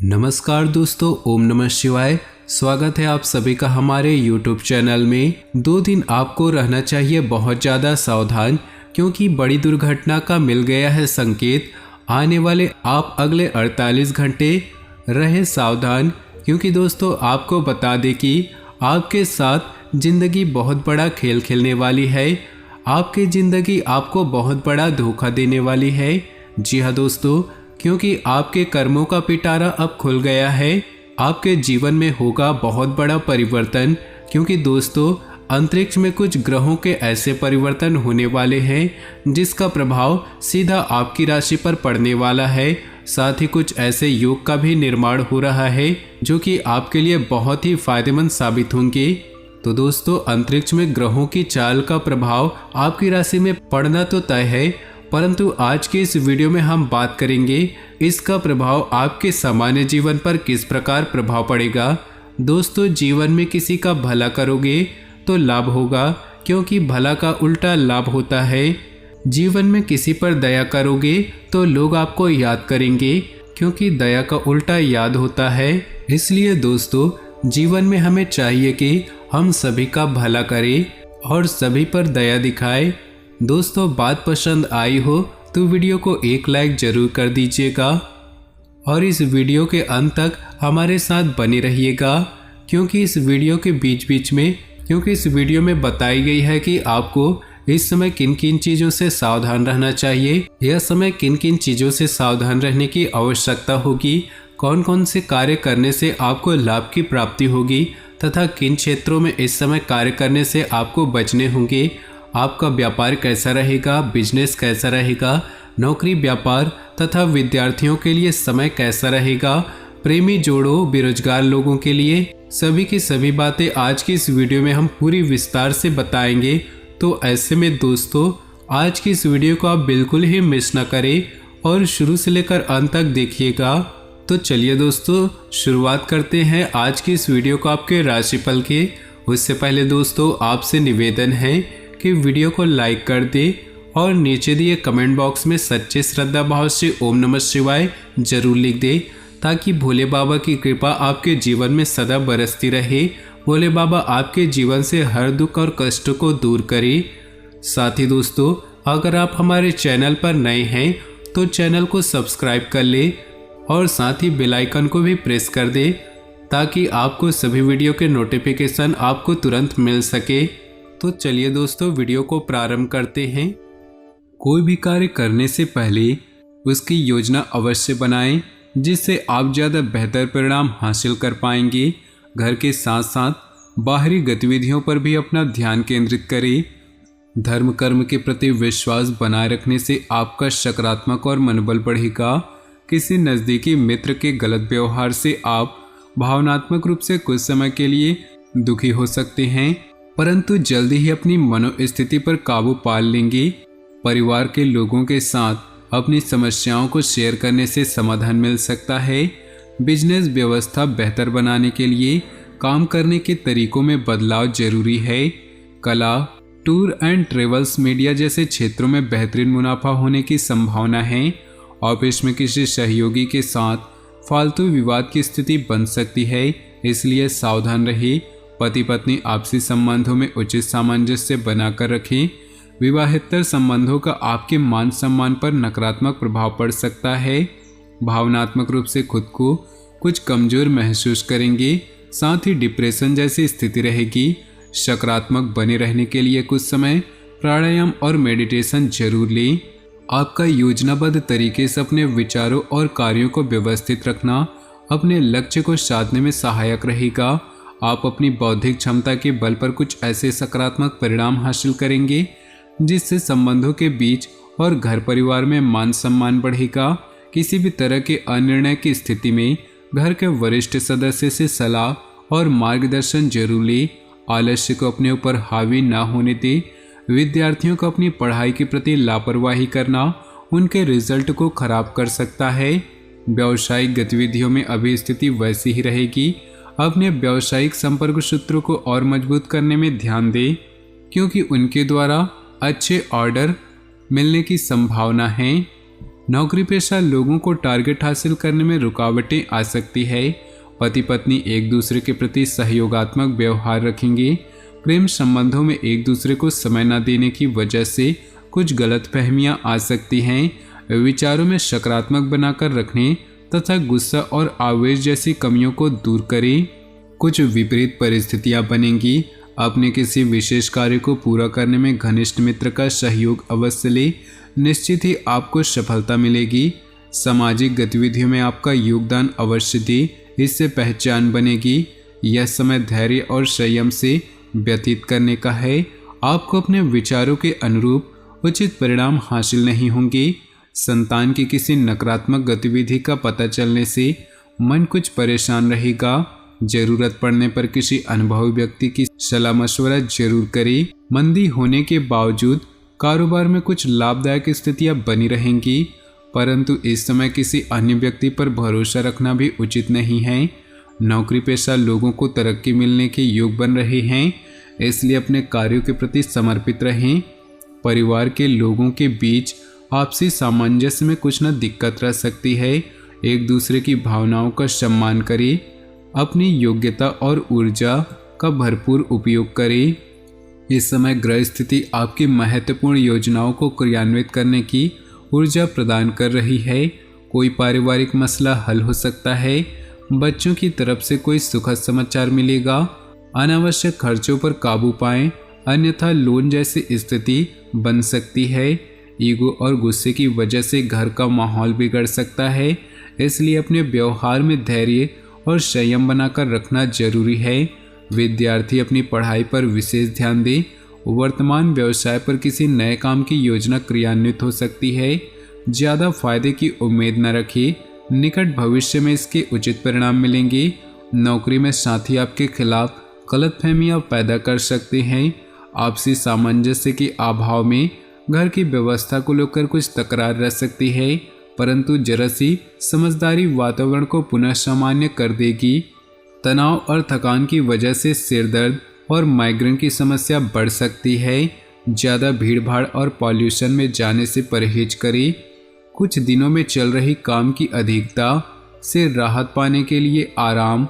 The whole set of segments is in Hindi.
नमस्कार दोस्तों, ओम नमः शिवाय। स्वागत है आप सभी का हमारे YouTube चैनल में। 2 दिन आपको रहना चाहिए बहुत ज़्यादा सावधान, क्योंकि बड़ी दुर्घटना का मिल गया है संकेत। आने वाले आप अगले 48 घंटे रहें सावधान, क्योंकि दोस्तों आपको बता दें कि आपके साथ ज़िंदगी बहुत बड़ा खेल खेलने वाली है। आपकी ज़िंदगी आपको बहुत बड़ा धोखा देने वाली है। जी हाँ दोस्तों, क्योंकि आपके कर्मों का पिटारा अब खुल गया है। आपके जीवन में होगा बहुत बड़ा परिवर्तन, क्योंकि दोस्तों अंतरिक्ष में कुछ ग्रहों के ऐसे परिवर्तन होने वाले हैं जिसका प्रभाव सीधा आपकी राशि पर पड़ने वाला है। साथ ही कुछ ऐसे योग का भी निर्माण हो रहा है जो कि आपके लिए बहुत ही फायदेमंद साबित होंगे। तो दोस्तों अंतरिक्ष में ग्रहों की चाल का प्रभाव आपकी राशि में पड़ना तो तय है, परंतु आज के इस वीडियो में हम बात करेंगे इसका प्रभाव आपके सामान्य जीवन पर किस प्रकार प्रभाव पड़ेगा। दोस्तों जीवन में किसी का भला करोगे तो लाभ होगा, क्योंकि भला का उल्टा लाभ होता है। जीवन में किसी पर दया करोगे तो लोग आपको याद करेंगे, क्योंकि दया का उल्टा याद होता है। इसलिए दोस्तों जीवन में हमें चाहिए कि हम सभी का भला करें और सभी पर दया दिखाएं। दोस्तों बात पसंद आई हो तो वीडियो को एक लाइक जरूर कर दीजिएगा और इस वीडियो के अंत तक हमारे साथ बने रहिएगा, क्योंकि इस वीडियो में बताई गई है कि आपको इस समय किन किन चीज़ों से सावधान रहना चाहिए। यह समय किन किन चीज़ों से सावधान रहने की आवश्यकता होगी, कौन कौन से कार्य करने से आपको लाभ की प्राप्ति होगी तथा किन क्षेत्रों में इस समय कार्य करने से आपको बचने होंगे। आपका व्यापार कैसा रहेगा, बिजनेस कैसा रहेगा, नौकरी व्यापार तथा विद्यार्थियों के लिए समय कैसा रहेगा, प्रेमी जोड़ों बेरोजगार लोगों के लिए, सभी की सभी बातें आज की इस वीडियो में हम पूरी विस्तार से बताएंगे। तो ऐसे में दोस्तों आज की इस वीडियो को आप बिल्कुल ही मिस न करें और शुरू से लेकर अंत तक देखिएगा। तो चलिए दोस्तों शुरुआत करते हैं आज की इस वीडियो को आपके राशिफल के। उससे पहले दोस्तों आपसे निवेदन है कि वीडियो को लाइक कर दे और नीचे दिए कमेंट बॉक्स में सच्चे श्रद्धा भाव से ओम नमः शिवाय जरूर लिख दे, ताकि भोले बाबा की कृपा आपके जीवन में सदा बरसती रहे। भोले बाबा आपके जीवन से हर दुख और कष्ट को दूर करे। साथ ही दोस्तों अगर आप हमारे चैनल पर नए हैं तो चैनल को सब्सक्राइब कर ले और साथ ही बेल आइकन को भी प्रेस कर दे, ताकि आपको सभी वीडियो के नोटिफिकेशन आपको तुरंत मिल सके। तो चलिए दोस्तों वीडियो को प्रारंभ करते हैं। कोई भी कार्य करने से पहले उसकी योजना अवश्य बनाएं, जिससे आप ज़्यादा बेहतर परिणाम हासिल कर पाएंगे। घर के साथ साथ बाहरी गतिविधियों पर भी अपना ध्यान केंद्रित करें। धर्म कर्म के प्रति विश्वास बनाए रखने से आपका सकारात्मक और मनोबल बढ़ेगा। किसी नज़दीकी मित्र के गलत व्यवहार से आप भावनात्मक रूप से कुछ समय के लिए दुखी हो सकते हैं, परंतु जल्दी ही अपनी मनोस्थिति पर काबू पा लेंगे। परिवार के लोगों के साथ अपनी समस्याओं को शेयर करने से समाधान मिल सकता है। बिजनेस व्यवस्था बेहतर बनाने के लिए काम करने के तरीकों में बदलाव जरूरी है। कला, टूर एंड ट्रेवल्स, मीडिया जैसे क्षेत्रों में बेहतरीन मुनाफा होने की संभावना है। ऑफिस में किसी सहयोगी के साथ फालतू विवाद की स्थिति बन सकती है, इसलिए सावधान रहिए। पति पत्नी आपसी संबंधों में उचित सामंजस्य बनाकर रखें। विवाहेतर संबंधों का आपके मान सम्मान पर नकारात्मक प्रभाव पड़ सकता है। भावनात्मक रूप से खुद को कुछ कमजोर महसूस करेंगे, साथ ही डिप्रेशन जैसी स्थिति रहेगी। सकारात्मक बने रहने के लिए कुछ समय प्राणायाम और मेडिटेशन जरूर लें। आपका योजनाबद्ध तरीके से अपने विचारों और कार्यों को व्यवस्थित रखना अपने लक्ष्य को साधने में सहायक रहेगा। आप अपनी बौद्धिक क्षमता के बल पर कुछ ऐसे सकारात्मक परिणाम हासिल करेंगे जिससे संबंधों के बीच और घर परिवार में मान सम्मान बढ़ेगा। किसी भी तरह के अनिर्णय की स्थिति में घर के वरिष्ठ सदस्य से सलाह और मार्गदर्शन जरूर लें। आलस्य को अपने ऊपर हावी ना होने दें। विद्यार्थियों को अपनी पढ़ाई के प्रति लापरवाही करना उनके रिजल्ट को खराब कर सकता है। व्यावसायिक गतिविधियों में अभी स्थिति वैसी ही रहेगी। अपने व्यावसायिक संपर्क सूत्रों को और मजबूत करने में ध्यान दें, क्योंकि उनके द्वारा अच्छे ऑर्डर मिलने की संभावना है। नौकरी पेशा लोगों को टारगेट हासिल करने में रुकावटें आ सकती है। पति पत्नी एक दूसरे के प्रति सहयोगात्मक व्यवहार रखेंगे। प्रेम संबंधों में एक दूसरे को समय न देने की वजह से कुछ गलतफहमियां आ सकती हैं। विचारों में सकारात्मक बनाकर रखने तथा गुस्सा और आवेश जैसी कमियों को दूर करें। कुछ विपरीत परिस्थितियां बनेंगी। अपने किसी विशेष कार्य को पूरा करने में घनिष्ठ मित्र का सहयोग अवश्य ले, निश्चित ही आपको सफलता मिलेगी। सामाजिक गतिविधियों में आपका योगदान अवश्य दे, इससे पहचान बनेगी। यह समय धैर्य और संयम से व्यतीत करने का है। आपको अपने विचारों के अनुरूप उचित परिणाम हासिल नहीं होंगे। संतान की किसी नकारात्मक गतिविधि का पता चलने से मन कुछ परेशान रहेगा। जरूरत पड़ने पर किसी अनुभवी व्यक्ति की सलाह मशवरा जरूर करें। मंदी होने के बावजूद कारोबार में कुछ लाभदायक स्थितियां बनी रहेंगी, परंतु इस समय किसी अन्य व्यक्ति पर भरोसा रखना भी उचित नहीं है। नौकरी पेशा लोगों को तरक्की मिलने के योग बन रहे हैं, इसलिए अपने कार्यों के प्रति समर्पित रहें। परिवार के लोगों के बीच आपसी सामंजस्य में कुछ न दिक्कत रह सकती है। एक दूसरे की भावनाओं का सम्मान करें। अपनी योग्यता और ऊर्जा का भरपूर उपयोग करें। इस समय ग्रह स्थिति आपकी महत्वपूर्ण योजनाओं को क्रियान्वित करने की ऊर्जा प्रदान कर रही है। कोई पारिवारिक मसला हल हो सकता है। बच्चों की तरफ से कोई सुखद समाचार मिलेगा। अनावश्यक खर्चों पर काबू पाएं, अन्यथा लोन जैसी स्थिति बन सकती है। ईगो और गुस्से की वजह से घर का माहौल बिगड़ सकता है, इसलिए अपने व्यवहार में धैर्य और संयम बनाकर रखना जरूरी है। विद्यार्थी अपनी पढ़ाई पर विशेष ध्यान दें। वर्तमान व्यवसाय पर किसी नए काम की योजना क्रियान्वित हो सकती है। ज़्यादा फायदे की उम्मीद न रखें, निकट भविष्य में इसके उचित परिणाम मिलेंगे। नौकरी में साथी आपके खिलाफ गलतफहमियां पैदा कर सकते हैं। आपसी सामंजस्य के अभाव में घर की व्यवस्था को लेकर कुछ तकरार रह सकती है, परंतु जरा सी समझदारी वातावरण को पुनः सामान्य कर देगी। तनाव और थकान की वजह से सिर दर्द और माइग्रेन की समस्या बढ़ सकती है। ज़्यादा भीड़भाड़ और पॉल्यूशन में जाने से परहेज करें। कुछ दिनों में चल रही काम की अधिकता से राहत पाने के लिए आराम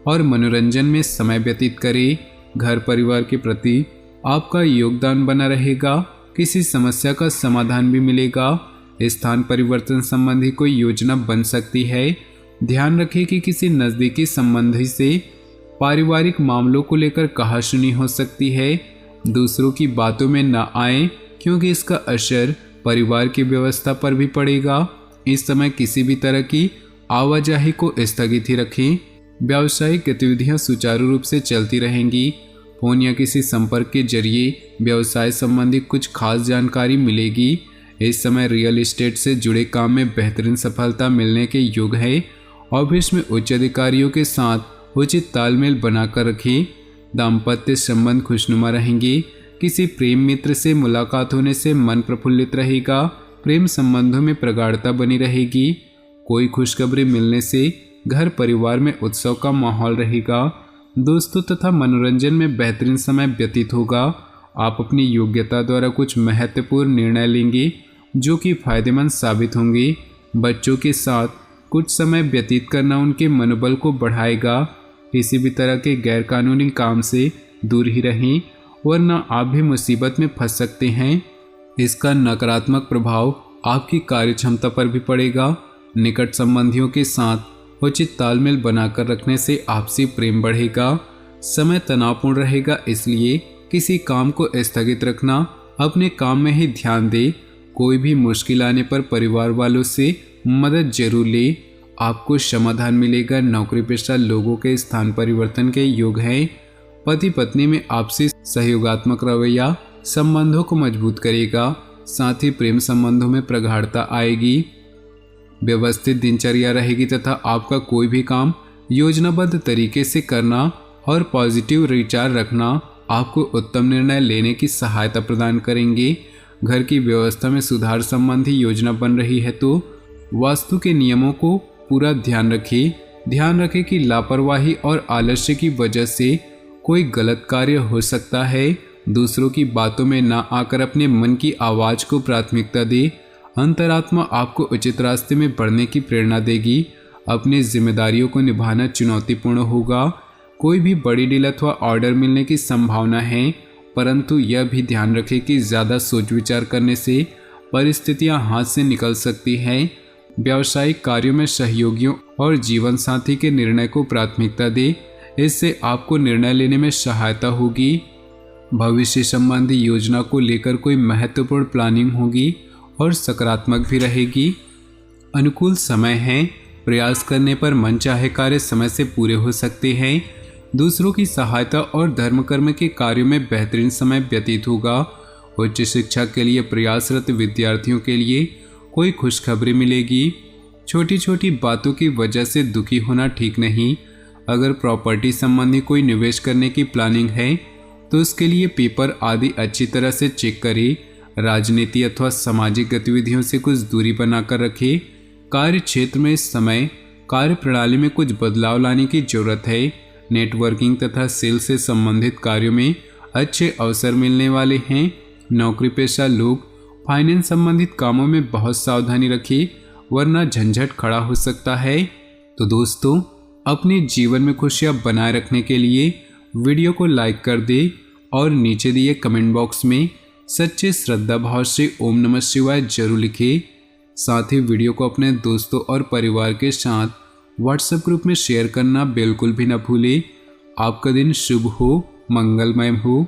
और मनोरंजन में समय व्यतीत करें। घर परिवार के प्रति आपका योगदान बना रहेगा। किसी समस्या का समाधान भी मिलेगा। स्थान परिवर्तन संबंधी कोई योजना बन सकती है। ध्यान रखें कि किसी नज़दीकी संबंधी से पारिवारिक मामलों को लेकर कहासुनी हो सकती है। दूसरों की बातों में न आए, क्योंकि इसका असर परिवार की व्यवस्था पर भी पड़ेगा। इस समय किसी भी तरह की आवाजाही को स्थगित ही रखें। व्यावसायिक गतिविधियां सुचारू रूप से चलती रहेंगी। फोन या किसी संपर्क के जरिए व्यवसाय संबंधी कुछ खास जानकारी मिलेगी। इस समय रियल एस्टेट से जुड़े काम में बेहतरीन सफलता मिलने के योग है। ऑफिस में उच्च अधिकारियों के साथ उचित तालमेल बनाकर रखें। दाम्पत्य संबंध खुशनुमा रहेंगे। किसी प्रेम मित्र से मुलाकात होने से मन प्रफुल्लित रहेगा। प्रेम संबंधों में प्रगाढ़ता बनी रहेगी। कोई खुशखबरी मिलने से घर परिवार में उत्सव का माहौल रहेगा। दोस्तों तथा मनोरंजन में बेहतरीन समय व्यतीत होगा। आप अपनी योग्यता द्वारा कुछ महत्वपूर्ण निर्णय लेंगे जो कि फायदेमंद साबित होंगे। बच्चों के साथ कुछ समय व्यतीत करना उनके मनोबल को बढ़ाएगा। किसी भी तरह के गैरकानूनी काम से दूर ही रहें, वरना आप भी मुसीबत में फंस सकते हैं। इसका नकारात्मक प्रभाव आपकी कार्यक्षमता पर भी पड़ेगा। निकट संबंधियों के साथ उचित तालमेल बनाकर रखने से आपसी प्रेम बढ़ेगा। समय तनावपूर्ण रहेगा, इसलिए किसी काम को स्थगित रखना, अपने काम में ही ध्यान दें। कोई भी मुश्किल आने पर परिवार वालों से मदद जरूर ले, आपको समाधान मिलेगा। नौकरी पेशा लोगों के स्थान परिवर्तन के योग हैं। पति पत्नी में आपसी सहयोगात्मक रवैया संबंधों को मजबूत करेगा, साथ ही प्रेम संबंधों में प्रगाढ़ता आएगी। व्यवस्थित दिनचर्या रहेगी तथा आपका कोई भी काम योजनाबद्ध तरीके से करना और पॉजिटिव विचार रखना आपको उत्तम निर्णय लेने की सहायता प्रदान करेंगे। घर की व्यवस्था में सुधार संबंधी योजना बन रही है तो वास्तु के नियमों को पूरा ध्यान रखें। ध्यान रखें कि लापरवाही और आलस्य की वजह से कोई गलत कार्य हो सकता है। दूसरों की बातों में ना आकर अपने मन की आवाज़ को प्राथमिकता दें। अंतरात्मा आपको उचित रास्ते में बढ़ने की प्रेरणा देगी। अपनी जिम्मेदारियों को निभाना चुनौतीपूर्ण होगा। कोई भी बड़ी डील अथवा ऑर्डर मिलने की संभावना है, परंतु यह भी ध्यान रखें कि ज़्यादा सोच विचार करने से परिस्थितियां हाथ से निकल सकती हैं। व्यावसायिक कार्यों में सहयोगियों और जीवन साथी के निर्णय को प्राथमिकता दें, इससे आपको निर्णय लेने में सहायता होगी। भविष्य संबंधी योजना को लेकर कोई महत्वपूर्ण प्लानिंग होगी और सकारात्मक भी रहेगी। अनुकूल समय है, प्रयास करने पर मनचाहे कार्य समय से पूरे हो सकते हैं। दूसरों की सहायता और धर्म कर्म के कार्यों में बेहतरीन समय व्यतीत होगा। उच्च शिक्षा के लिए प्रयासरत विद्यार्थियों के लिए कोई खुशखबरी मिलेगी। छोटी छोटी बातों की वजह से दुखी होना ठीक नहीं। अगर प्रॉपर्टी संबंधी कोई निवेश करने की प्लानिंग है तो उसके लिए पेपर आदि अच्छी तरह से चेक करें। राजनीति अथवा सामाजिक गतिविधियों से कुछ दूरी बनाकर रखें। कार्य क्षेत्र में इस समय कार्य प्रणाली में कुछ बदलाव लाने की जरूरत है। नेटवर्किंग तथा सेल से संबंधित कार्यों में अच्छे अवसर मिलने वाले हैं। नौकरी पेशा लोग फाइनेंस संबंधित कामों में बहुत सावधानी रखें, वरना झंझट खड़ा हो सकता है। तो दोस्तों, अपने जीवन में खुशियां बनाए रखने के लिए वीडियो को लाइक कर दे और नीचे दिए कमेंट बॉक्स में सच्चे श्रद्धा भाव से ओम नमः शिवाय जरूर लिखें। साथ ही वीडियो को अपने दोस्तों और परिवार के साथ व्हाट्सएप ग्रुप में शेयर करना बिल्कुल भी न भूलें। आपका दिन शुभ हो, मंगलमय हो।